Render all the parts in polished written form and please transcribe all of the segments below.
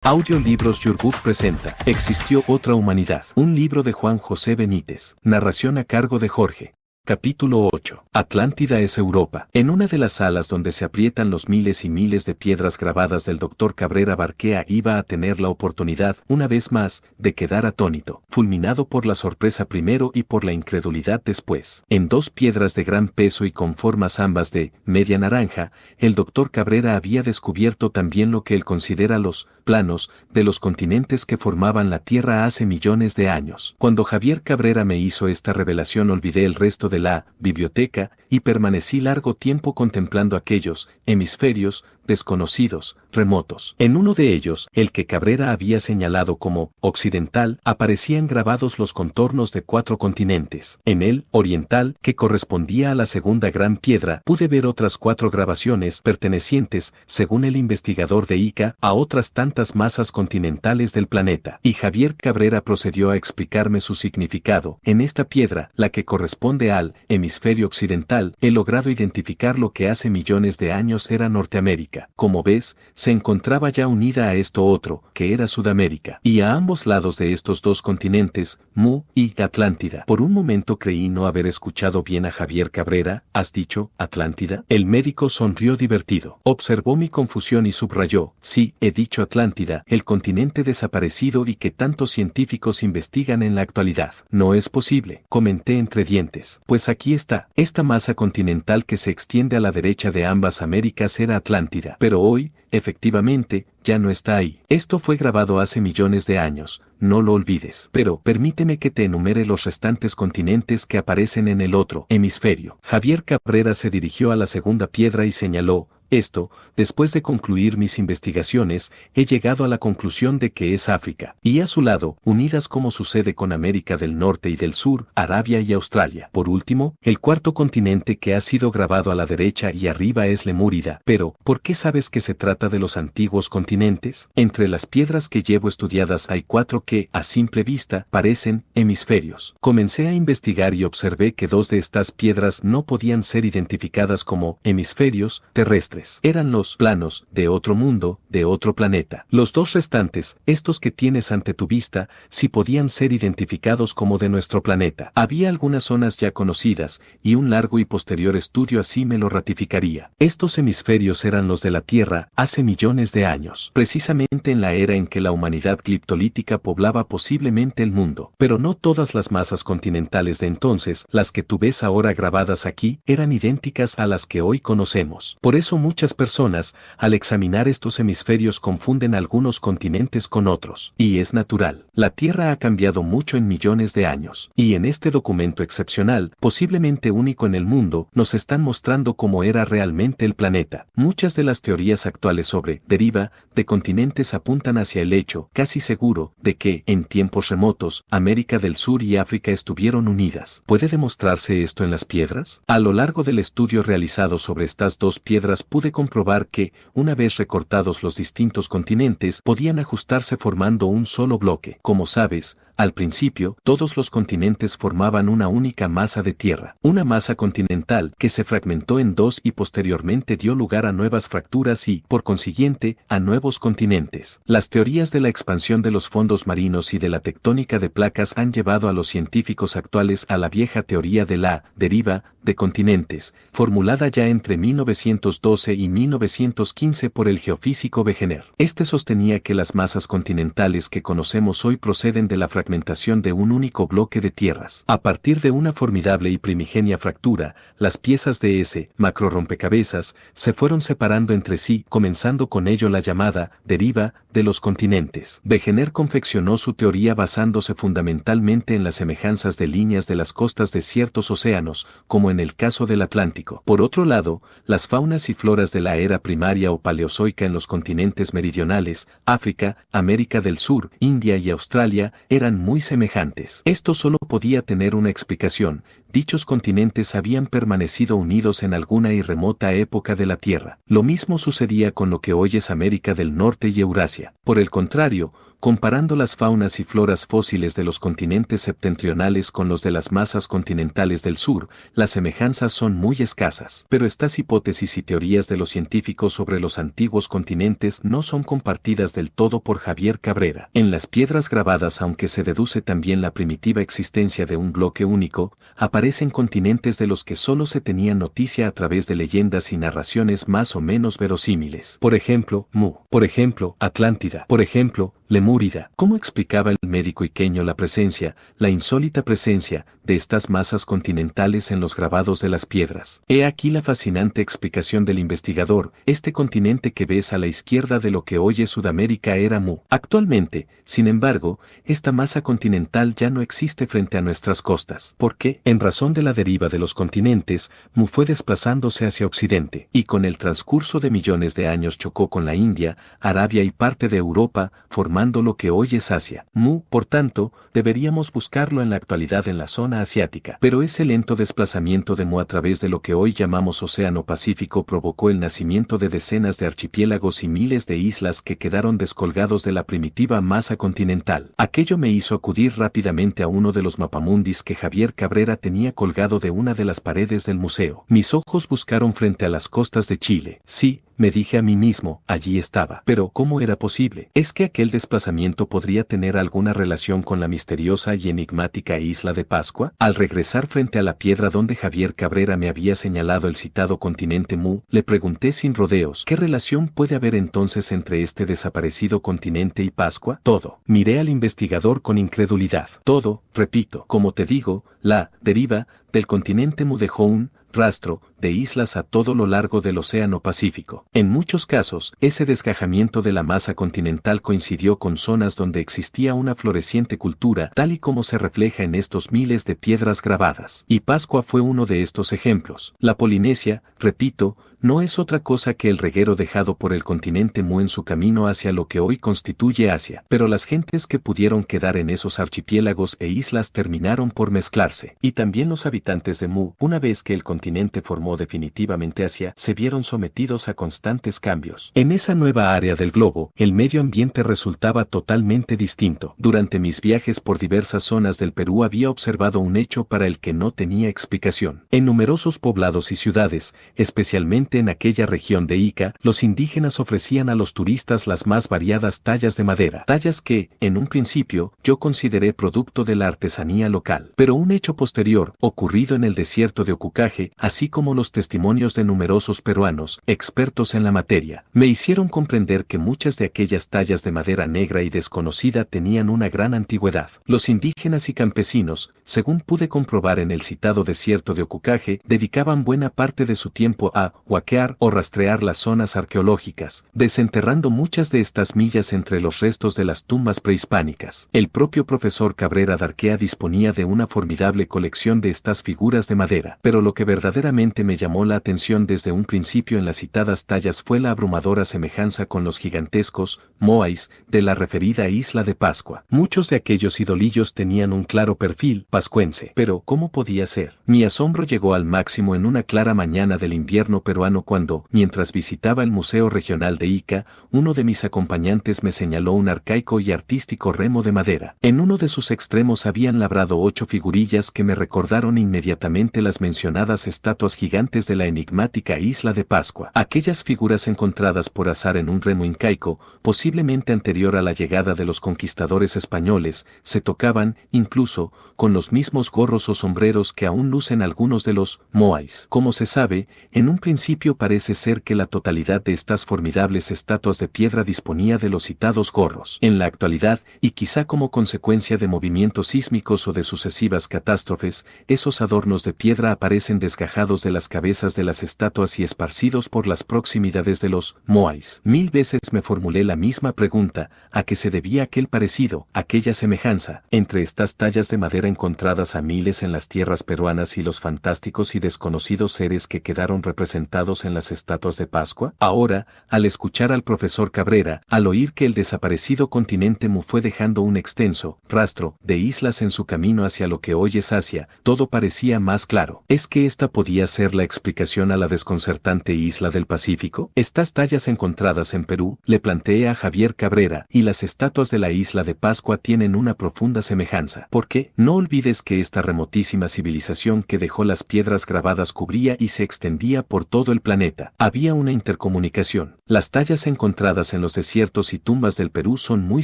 Audiolibros Yourbook presenta Existió otra humanidad. Un libro de Juan José Benítez. Narración a cargo de Jorge. Capítulo 8. Atlántida es Europa. En una de las salas donde se aprietan los miles y miles de piedras grabadas del Dr. Cabrera Barquea iba a tener la oportunidad, una vez más, de quedar atónito, fulminado por la sorpresa primero y por la incredulidad después. En dos piedras de gran peso y con formas ambas de media naranja, el Dr. Cabrera había descubierto también lo que él considera los planos de los continentes que formaban la Tierra hace millones de años. Cuando Javier Cabrera me hizo esta revelación olvidé el resto de la biblioteca y permanecí largo tiempo contemplando aquellos hemisferios desconocidos, remotos. En uno de ellos, el que Cabrera había señalado como occidental, aparecían grabados los contornos de 4 continentes. En el oriental, que correspondía a la segunda gran piedra, pude ver otras 4 grabaciones pertenecientes, según el investigador de Ica, a otras tantas masas continentales del planeta. Y Javier Cabrera procedió a explicarme su significado. En esta piedra, la que corresponde al hemisferio occidental, he logrado identificar lo que hace millones de años era Norteamérica. Como ves, se encontraba ya unida a esto otro, que era Sudamérica, y a ambos lados de estos dos continentes, Mu y Atlántida. Por un momento creí no haber escuchado bien a Javier Cabrera. ¿Has dicho Atlántida? El médico sonrió divertido. Observó mi confusión y subrayó: sí, he dicho Atlántida, el continente desaparecido y que tantos científicos investigan en la actualidad. No es posible, comenté entre dientes. Pues aquí está, esta masa continental que se extiende a la derecha de ambas Américas era Atlántida. Pero hoy, efectivamente, ya no está ahí. Esto fue grabado hace millones de años, no lo olvides. Pero, permíteme que te enumere los restantes continentes que aparecen en el otro hemisferio. Javier Cabrera se dirigió a la segunda piedra y señaló: esto, después de concluir mis investigaciones, he llegado a la conclusión de que es África. Y a su lado, unidas como sucede con América del Norte y del Sur, Arabia y Australia. Por último, el cuarto continente que ha sido grabado a la derecha y arriba es Lemúrida. Pero, ¿por qué sabes que se trata de los antiguos continentes? Entre las piedras que llevo estudiadas hay 4 que, a simple vista, parecen hemisferios. Comencé a investigar y observé que 2 de estas piedras no podían ser identificadas como hemisferios terrestres. Eran los planos de otro mundo, de otro planeta. Los 2 restantes, estos que tienes ante tu vista, sí podían ser identificados como de nuestro planeta. Había algunas zonas ya conocidas, y un largo y posterior estudio así me lo ratificaría. Estos hemisferios eran los de la Tierra hace millones de años, precisamente en la era en que la humanidad gliptolítica poblaba posiblemente el mundo. Pero no todas las masas continentales de entonces, las que tú ves ahora grabadas aquí, eran idénticas a las que hoy conocemos. Por eso muchas personas, al examinar estos hemisferios, confunden algunos continentes con otros. Y es natural. La Tierra ha cambiado mucho en millones de años. Y en este documento excepcional, posiblemente único en el mundo, nos están mostrando cómo era realmente el planeta. Muchas de las teorías actuales sobre deriva de continentes apuntan hacia el hecho, casi seguro, de que, en tiempos remotos, América del Sur y África estuvieron unidas. ¿Puede demostrarse esto en las piedras? A lo largo del estudio realizado sobre estas 2 piedras pude comprobar que, una vez recortados los distintos continentes, podían ajustarse formando un solo bloque. Como sabes, al principio, todos los continentes formaban una única masa de tierra, una masa continental que se fragmentó en 2 y posteriormente dio lugar a nuevas fracturas y, por consiguiente, a nuevos continentes. Las teorías de la expansión de los fondos marinos y de la tectónica de placas han llevado a los científicos actuales a la vieja teoría de la deriva de continentes, formulada ya entre 1912 y 1915 por el geofísico Wegener. Este sostenía que las masas continentales que conocemos hoy proceden de la fragmentación de un único bloque de tierras. A partir de una formidable y primigenia fractura, las piezas de ese macro rompecabezas se fueron separando entre sí, comenzando con ello la llamada deriva de los continentes. Wegener confeccionó su teoría basándose fundamentalmente en las semejanzas de líneas de las costas de ciertos océanos, como en el caso del Atlántico. Por otro lado, las faunas y floras de la era primaria o paleozoica en los continentes meridionales, África, América del Sur, India y Australia, eran muy semejantes. Esto solo podía tener una explicación, dichos continentes habían permanecido unidos en alguna y remota época de la Tierra. Lo mismo sucedía con lo que hoy es América del Norte y Eurasia. Por el contrario, comparando las faunas y floras fósiles de los continentes septentrionales con los de las masas continentales del sur, las semejanzas son muy escasas. Pero estas hipótesis y teorías de los científicos sobre los antiguos continentes no son compartidas del todo por Javier Cabrera. En las piedras grabadas, aunque se deduce también la primitiva existencia de un bloque único, aparecen continentes de los que solo se tenía noticia a través de leyendas y narraciones más o menos verosímiles. Por ejemplo, Mu. Por ejemplo, Atlántida. Por ejemplo, Lemúrida. ¿Cómo explicaba el médico iqueño la presencia, la insólita presencia, de estas masas continentales en los grabados de las piedras? He aquí la fascinante explicación del investigador: este continente que ves a la izquierda de lo que hoy es Sudamérica era Mu. Actualmente, sin embargo, esta masa continental ya no existe frente a nuestras costas. ¿Por qué? En razón de la deriva de los continentes, Mu fue desplazándose hacia occidente, y con el transcurso de millones de años chocó con la India, Arabia y parte de Europa, formando lo que hoy es Asia. Mu, por tanto, deberíamos buscarlo en la actualidad en la zona asiática. Pero ese lento desplazamiento de Mu a través de lo que hoy llamamos Océano Pacífico provocó el nacimiento de decenas de archipiélagos y miles de islas que quedaron descolgados de la primitiva masa continental. Aquello me hizo acudir rápidamente a uno de los mapamundis que Javier Cabrera tenía colgado de una de las paredes del museo. Mis ojos buscaron frente a las costas de Chile. Sí, me dije a mí mismo, allí estaba. Pero ¿cómo era posible? ¿Es que aquel desplazamiento podría tener alguna relación con la misteriosa y enigmática isla de Pascua? Al regresar frente a la piedra donde Javier Cabrera me había señalado el citado continente Mu, le pregunté sin rodeos: ¿qué relación puede haber entonces entre este desaparecido continente y Pascua? Todo. Miré al investigador con incredulidad. Todo, repito, como te digo, la deriva del continente Mu dejó un rastro de islas a todo lo largo del Océano Pacífico. En muchos casos, ese desgajamiento de la masa continental coincidió con zonas donde existía una floreciente cultura, tal y como se refleja en estos miles de piedras grabadas. Y Pascua fue uno de estos ejemplos. La Polinesia, repito, no es otra cosa que el reguero dejado por el continente Mu en su camino hacia lo que hoy constituye Asia. Pero las gentes que pudieron quedar en esos archipiélagos e islas terminaron por mezclarse. Y también los habitantes de Mu, una vez que el continente formó definitivamente Asia, se vieron sometidos a constantes cambios. En esa nueva área del globo, el medio ambiente resultaba totalmente distinto. Durante mis viajes por diversas zonas del Perú había observado un hecho para el que no tenía explicación. En numerosos poblados y ciudades, especialmente en aquella región de Ica, los indígenas ofrecían a los turistas las más variadas tallas de madera, tallas que, en un principio, yo consideré producto de la artesanía local. Pero un hecho posterior, ocurrido en el desierto de Ocucaje, así como los testimonios de numerosos peruanos, expertos en la materia, me hicieron comprender que muchas de aquellas tallas de madera negra y desconocida tenían una gran antigüedad. Los indígenas y campesinos, según pude comprobar en el citado desierto de Ocucaje, dedicaban buena parte de su tiempo a huaquear o rastrear las zonas arqueológicas, desenterrando muchas de estas millas entre los restos de las tumbas prehispánicas. El propio profesor Cabrera Darquea disponía de una formidable colección de estas figuras de madera, pero lo que verdaderamente me llamó la atención desde un principio en las citadas tallas fue la abrumadora semejanza con los gigantescos moais de la referida isla de Pascua. Muchos de aquellos idolillos tenían un claro perfil pascuense, pero ¿cómo podía ser? Mi asombro llegó al máximo en una clara mañana del invierno peruano cuando, mientras visitaba el Museo Regional de Ica, uno de mis acompañantes me señaló un arcaico y artístico remo de madera. En uno de sus extremos habían labrado 8 figurillas que me recordaron inmediatamente las mencionadas estatuas gigantes de la enigmática isla de Pascua. Aquellas figuras encontradas por azar en un remo incaico, posiblemente anterior a la llegada de los conquistadores españoles, se tocaban, incluso, con los mismos gorros o sombreros que aún lucen algunos de los moais. Como se sabe, en un principio parece ser que la totalidad de estas formidables estatuas de piedra disponía de los citados gorros. En la actualidad, y quizá como consecuencia de movimientos sísmicos o de sucesivas catástrofes, esos adornos de piedra aparecen desgajados de las cabezas de las estatuas y esparcidos por las proximidades de los moais. 1000 veces me formulé la misma pregunta: ¿a qué se debía aquel parecido, aquella semejanza, entre estas tallas de madera encontradas a miles en las tierras peruanas y los fantásticos y desconocidos seres que quedaron representados representados en las estatuas de Pascua? Ahora, al escuchar al profesor Cabrera, al oír que el desaparecido continente Mu fue dejando un extenso rastro de islas en su camino hacia lo que hoy es Asia, todo parecía más claro. ¿Es que esta podía ser la explicación a la desconcertante isla del Pacífico? Estas tallas encontradas en Perú, le planteé a Javier Cabrera, y las estatuas de la isla de Pascua tienen una profunda semejanza. ¿Por qué? No olvides que esta remotísima civilización que dejó las piedras grabadas cubría y se extendía por todo el planeta. Había una intercomunicación. Las tallas encontradas en los desiertos y tumbas del Perú son muy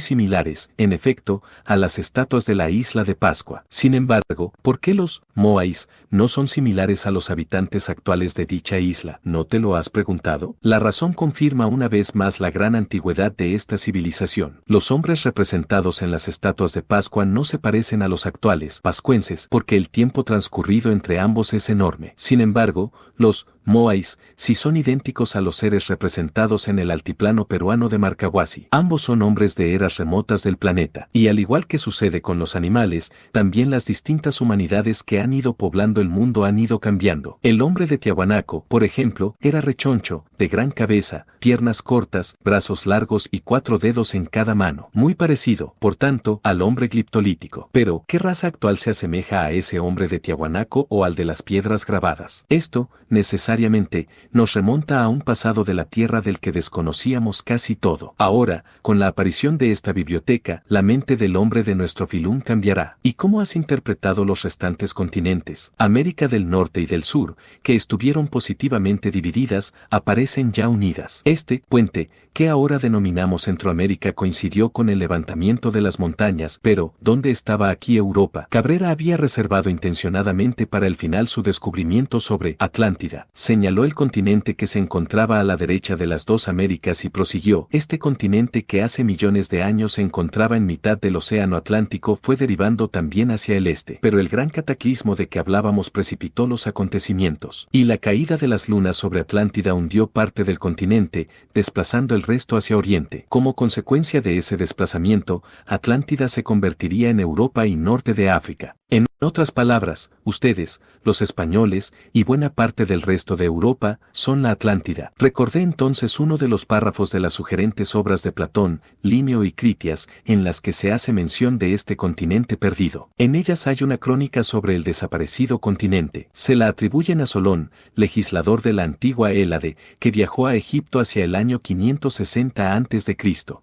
similares, en efecto, a las estatuas de la isla de Pascua. Sin embargo, ¿por qué los moais no son similares a los habitantes actuales de dicha isla? ¿No te lo has preguntado? La razón confirma una vez más la gran antigüedad de esta civilización. Los hombres representados en las estatuas de Pascua no se parecen a los actuales pascuenses porque el tiempo transcurrido entre ambos es enorme. Sin embargo, los moais sí son idénticos a los seres representados en el altiplano peruano de Marcahuasi. Ambos son hombres de eras remotas del planeta. Y al igual que sucede con los animales, también las distintas humanidades que han ido poblando el mundo han ido cambiando. El hombre de Tiahuanaco, por ejemplo, era rechoncho, de gran cabeza, piernas cortas, brazos largos y 4 dedos en cada mano. Muy parecido, por tanto, al hombre gliptolítico. Pero, ¿qué raza actual se asemeja a ese hombre de Tiahuanaco o al de las piedras grabadas? Esto, necesariamente, nos remonta a un pasado de la Tierra del que desconocíamos casi todo. Ahora, con la aparición de esta biblioteca, la mente del hombre de nuestro filún cambiará. ¿Y cómo has interpretado los restantes continentes? América del Norte y del Sur, que estuvieron positivamente divididas, aparecen ya unidas. Este puente, que ahora denominamos Centroamérica, coincidió con el levantamiento de las montañas, pero, ¿dónde estaba aquí Europa? Cabrera había reservado intencionadamente para el final su descubrimiento sobre Atlántida. Señaló el continente que se encontraba a la derecha de las dos Américas y prosiguió: este continente que hace millones de años se encontraba en mitad del océano Atlántico fue derivando también hacia el este. Pero el gran cataclismo de que hablábamos precipitó los acontecimientos, y la caída de las lunas sobre Atlántida hundió parte del continente, desplazando el resto hacia oriente. Como consecuencia de ese desplazamiento, Atlántida se convertiría en Europa y norte de África. En otras palabras, ustedes, los españoles, y buena parte del resto de Europa, son la Atlántida. Recordé entonces uno de los párrafos de las sugerentes obras de Platón, Linneo y Critias, en las que se hace mención de este continente perdido. En ellas hay una crónica sobre el desaparecido continente. Se la atribuyen a Solón, legislador de la antigua Hélade, que viajó a Egipto hacia el año 560 a.C.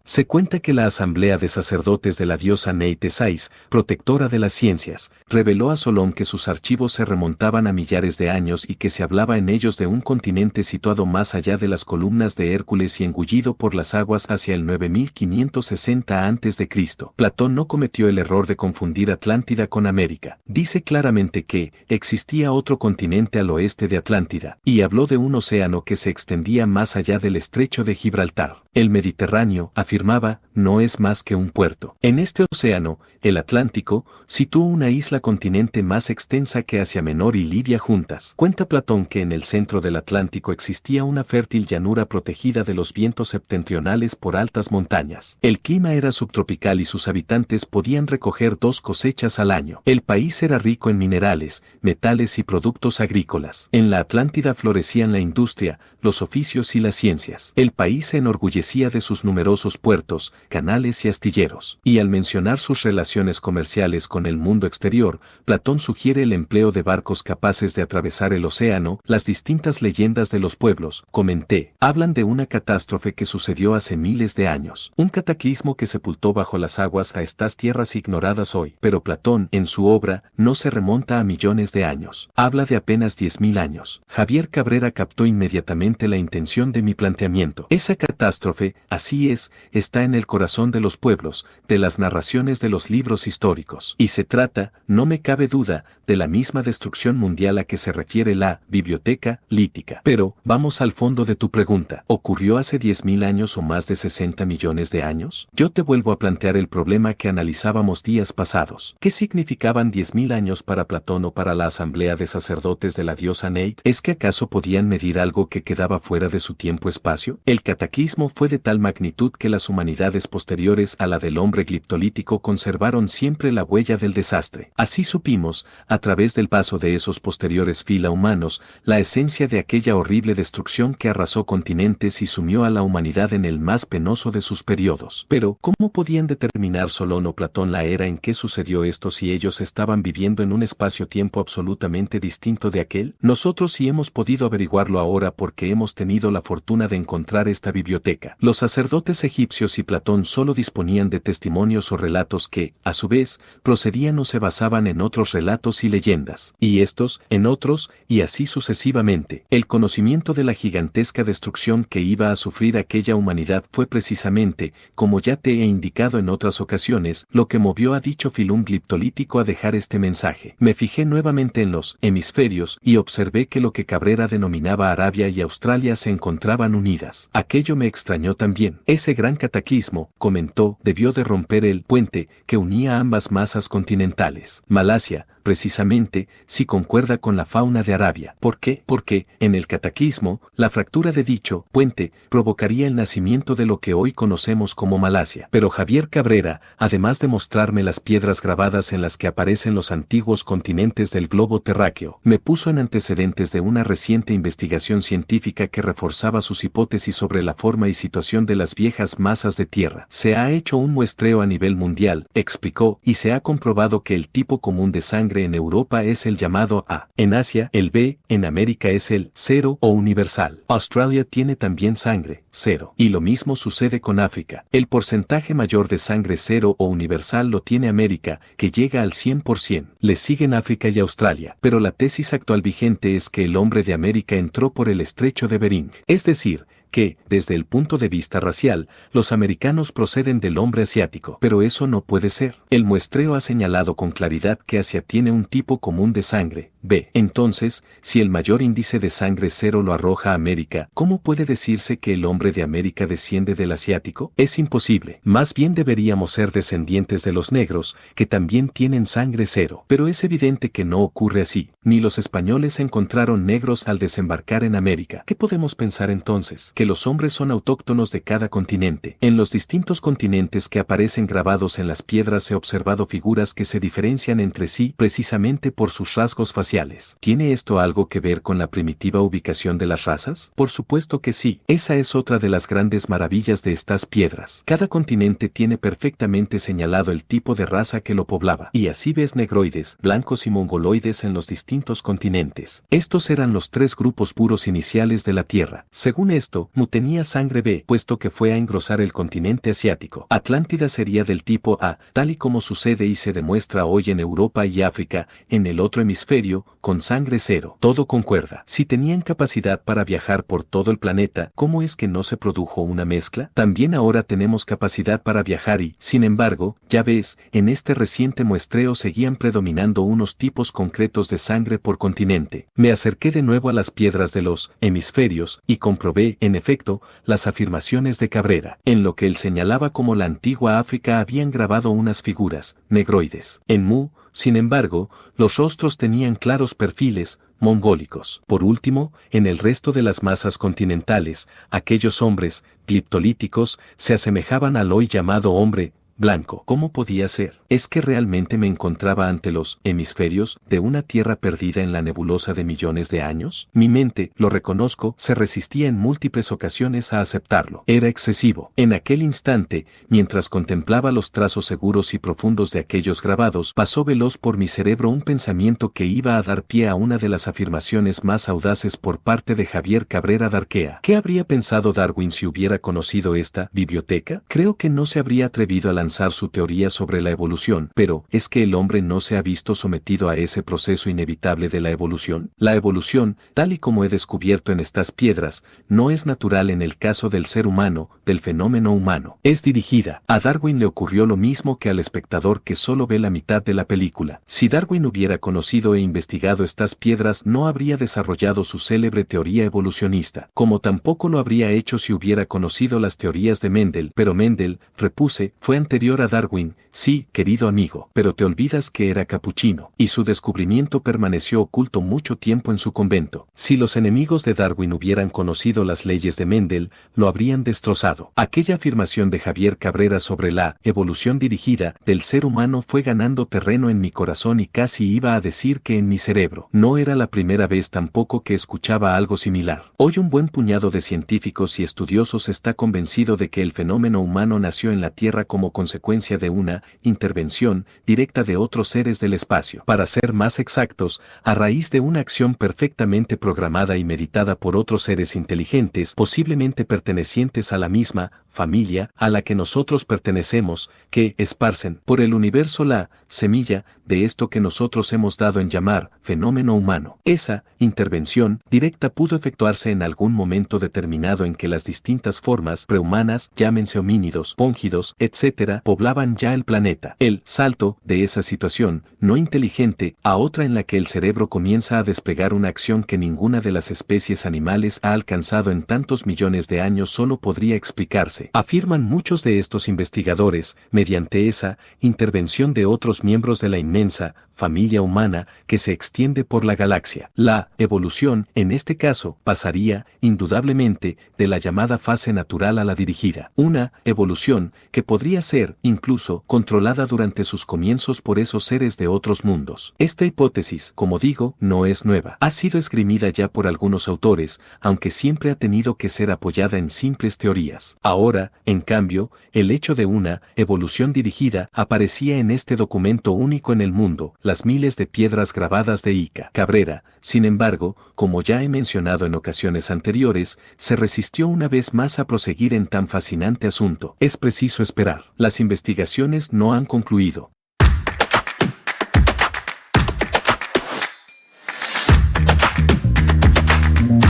Se cuenta que la asamblea de sacerdotes de la diosa Neitesais, protectora de las ciencias, reveló a Solón que sus archivos se remontaban a millares de años y que se hablaba en ellos de un continente situado más allá de las columnas de Hércules y engullido por las aguas hacia el 9560 a.C. Platón no cometió el error de confundir Atlántida con América. Dice claramente que existía otro continente al oeste de Atlántida, y habló de un océano que se extendía más allá del estrecho de Gibraltar. El Mediterráneo, afirmaba, no es más que un puerto. En este océano, el Atlántico, situó una isla continente más extensa que Asia Menor y Libia juntas. Cuenta Platón que en el centro del Atlántico existía una fértil llanura protegida de los vientos septentrionales por altas montañas. El clima era subtropical y sus habitantes podían recoger 2 cosechas al año. El país era rico en minerales, metales y productos agrícolas. En la Atlántida florecían la industria, los oficios y las ciencias. El país se enorgullecía de sus numerosos puertos, canales y astilleros. Y al mencionar sus relaciones comerciales con el mundo exterior, Platón sugiere el empleo de barcos capaces de atravesar el océano. Las distintas leyendas de los pueblos, comenté, hablan de una catástrofe que sucedió hace miles de años. Un cataclismo que sepultó bajo las aguas a estas tierras ignoradas hoy. Pero Platón, en su obra, no se remonta a millones de años. Habla de apenas 10.000 años. Javier Cabrera captó inmediatamente la intención de mi planteamiento. Esa catástrofe, así es, está en el corazón de los pueblos, de las narraciones de los libros históricos. Y se trata, no me cabe duda, de la misma destrucción mundial a que se refiere la biblioteca lítica. Pero, vamos al fondo de tu pregunta. ¿Ocurrió hace 10.000 años o más de 60 millones de años? Yo te vuelvo a plantear el problema que analizábamos días pasados. ¿Qué significaban 10.000 años para Platón o para la asamblea de sacerdotes de la diosa Neit? ¿Es que acaso podían medir algo que quedaba fuera de su tiempo-espacio? El cataclismo fue de tal magnitud que las humanidades posteriores a la del hombre gliptolítico conservaron siempre la huella del desastre. Así supimos, a través del paso de esos posteriores fila humanos, la esencia de aquella horrible destrucción que arrasó continentes y sumió a la humanidad en el más penoso de sus periodos. Pero, ¿cómo podían determinar Solón o Platón la era en que sucedió esto si ellos estaban viviendo en un espacio-tiempo absolutamente distinto de aquel? Nosotros sí hemos podido averiguarlo ahora porque hemos tenido la fortuna de encontrar esta biblioteca. Los sacerdotes egipcios y Platón solo disponían de testimonios o relatos que, a su vez, procedían o se basaban en otros relatos y leyendas, y estos, en otros, y así sucesivamente. El conocimiento de la gigantesca destrucción que iba a sufrir aquella humanidad fue precisamente, como ya te he indicado en otras ocasiones, lo que movió a dicho filum gliptolítico a dejar este mensaje. Me fijé nuevamente en los hemisferios y observé que lo que Cabrera denominaba Arabia y Australia se encontraban unidas. Aquello me extrañó también. Ese gran cataclismo, comentó, debió de romper el puente que unía ambas masas continentales. Malasia, precisamente, sí concuerda con la fauna de Arabia. ¿Por qué? Porque, en el cataclismo, la fractura de dicho puente provocaría el nacimiento de lo que hoy conocemos como Malasia. Pero Javier Cabrera, además de mostrarme las piedras grabadas en las que aparecen los antiguos continentes del globo terráqueo, me puso en antecedentes de una reciente investigación científica que reforzaba sus hipótesis sobre la forma y situación de las viejas masas de tierra. Se ha hecho un muestreo a nivel mundial, explicó, y se ha comprobado que el tipo común de sangre en Europa es el llamado A, en Asia el B, en América es el 0 o universal. Australia tiene también sangre 0. Y lo mismo sucede con África. El porcentaje mayor de sangre 0 o universal lo tiene América, que llega al 100%. Le siguen África y Australia. Pero la tesis actual vigente es que el hombre de América entró por el estrecho de Bering. Es decir, que, desde el punto de vista racial, los americanos proceden del hombre asiático. Pero eso no puede ser. El muestreo ha señalado con claridad que Asia tiene un tipo común de sangre, B. Entonces, si el mayor índice de sangre 0 lo arroja América, ¿cómo puede decirse que el hombre de América desciende del asiático? Es imposible. Más bien deberíamos ser descendientes de los negros, que también tienen sangre 0. Pero es evidente que no ocurre así. Ni los españoles encontraron negros al desembarcar en América. ¿Qué podemos pensar entonces? Que los hombres son autóctonos de cada continente. En los distintos continentes que aparecen grabados en las piedras he observado figuras que se diferencian entre sí precisamente por sus rasgos faciales. ¿Tiene esto algo que ver con la primitiva ubicación de las razas? Por supuesto que sí. Esa es otra de las grandes maravillas de estas piedras. Cada continente tiene perfectamente señalado el tipo de raza que lo poblaba. Y así ves negroides, blancos y mongoloides en los distintos continentes. Estos eran los tres grupos puros iniciales de la Tierra. Según esto, Mu tenía sangre B, puesto que fue a engrosar el continente asiático. Atlántida sería del tipo A, tal y como sucede y se demuestra hoy en Europa y África, en el otro hemisferio, con sangre 0. Todo concuerda. Si tenían capacidad para viajar por todo el planeta, ¿cómo es que no se produjo una mezcla? También ahora tenemos capacidad para viajar y, sin embargo, ya ves, en este reciente muestreo seguían predominando unos tipos concretos de sangre por continente. Me acerqué de nuevo a las piedras de los hemisferios y comprobé, en efecto, las afirmaciones de Cabrera. En lo que él señalaba como la antigua África habían grabado unas figuras, negroides. En Mu, sin embargo, los rostros tenían claros perfiles, mongólicos. Por último, en el resto de las masas continentales, aquellos hombres, gliptolíticos, se asemejaban al hoy llamado hombre blanco. ¿Cómo podía ser? ¿Es que realmente me encontraba ante los hemisferios de una tierra perdida en la nebulosa de millones de años? Mi mente, lo reconozco, se resistía en múltiples ocasiones a aceptarlo. Era excesivo. En aquel instante, mientras contemplaba los trazos seguros y profundos de aquellos grabados, pasó veloz por mi cerebro un pensamiento que iba a dar pie a una de las afirmaciones más audaces por parte de Javier Cabrera d'Arquea. ¿Qué habría pensado Darwin si hubiera conocido esta biblioteca? Creo que no se habría atrevido a lanzar su teoría sobre la evolución, pero ¿es que el hombre no se ha visto sometido a ese proceso inevitable de la evolución? La evolución, tal y como he descubierto en estas piedras, no es natural en el caso del ser humano, del fenómeno humano. Es dirigida. A Darwin le ocurrió lo mismo que al espectador que solo ve la mitad de la película. Si Darwin hubiera conocido e investigado estas piedras, no habría desarrollado su célebre teoría evolucionista, como tampoco lo habría hecho si hubiera conocido las teorías de Mendel. Pero Mendel, repuse, fue ante anterior a Darwin, sí, querido amigo, pero te olvidas que era capuchino, y su descubrimiento permaneció oculto mucho tiempo en su convento. Si los enemigos de Darwin hubieran conocido las leyes de Mendel, lo habrían destrozado. Aquella afirmación de Javier Cabrera sobre la evolución dirigida del ser humano fue ganando terreno en mi corazón y casi iba a decir que en mi cerebro. No era la primera vez tampoco que escuchaba algo similar. Hoy un buen puñado de científicos y estudiosos está convencido de que el fenómeno humano nació en la Tierra como consecuencia de una intervención directa de otros seres del espacio. Para ser más exactos, a raíz de una acción perfectamente programada y meditada por otros seres inteligentes, posiblemente pertenecientes a la misma familia a la que nosotros pertenecemos, que esparcen por el universo la semilla de esto que nosotros hemos dado en llamar fenómeno humano. Esa intervención directa pudo efectuarse en algún momento determinado en que las distintas formas prehumanas, llámense homínidos, póngidos, etc., poblaban ya el planeta. El salto de esa situación no inteligente a otra en la que el cerebro comienza a desplegar una acción que ninguna de las especies animales ha alcanzado en tantos millones de años solo podría explicarse, afirman muchos de estos investigadores, mediante esa intervención de otros miembros de la inmensa familia humana que se extiende por la galaxia. La evolución, en este caso, pasaría, indudablemente, de la llamada fase natural a la dirigida. Una evolución que podría ser, incluso, controlada durante sus comienzos por esos seres de otros mundos. Esta hipótesis, como digo, no es nueva. Ha sido esgrimida ya por algunos autores, aunque siempre ha tenido que ser apoyada en simples teorías. Ahora, en cambio, el hecho de una evolución dirigida aparecía en este documento único en el mundo, las miles de piedras grabadas de Ica. Cabrera, sin embargo, como ya he mencionado en ocasiones anteriores, se resistió una vez más a proseguir en tan fascinante asunto. Es preciso esperar. Las investigaciones no han concluido.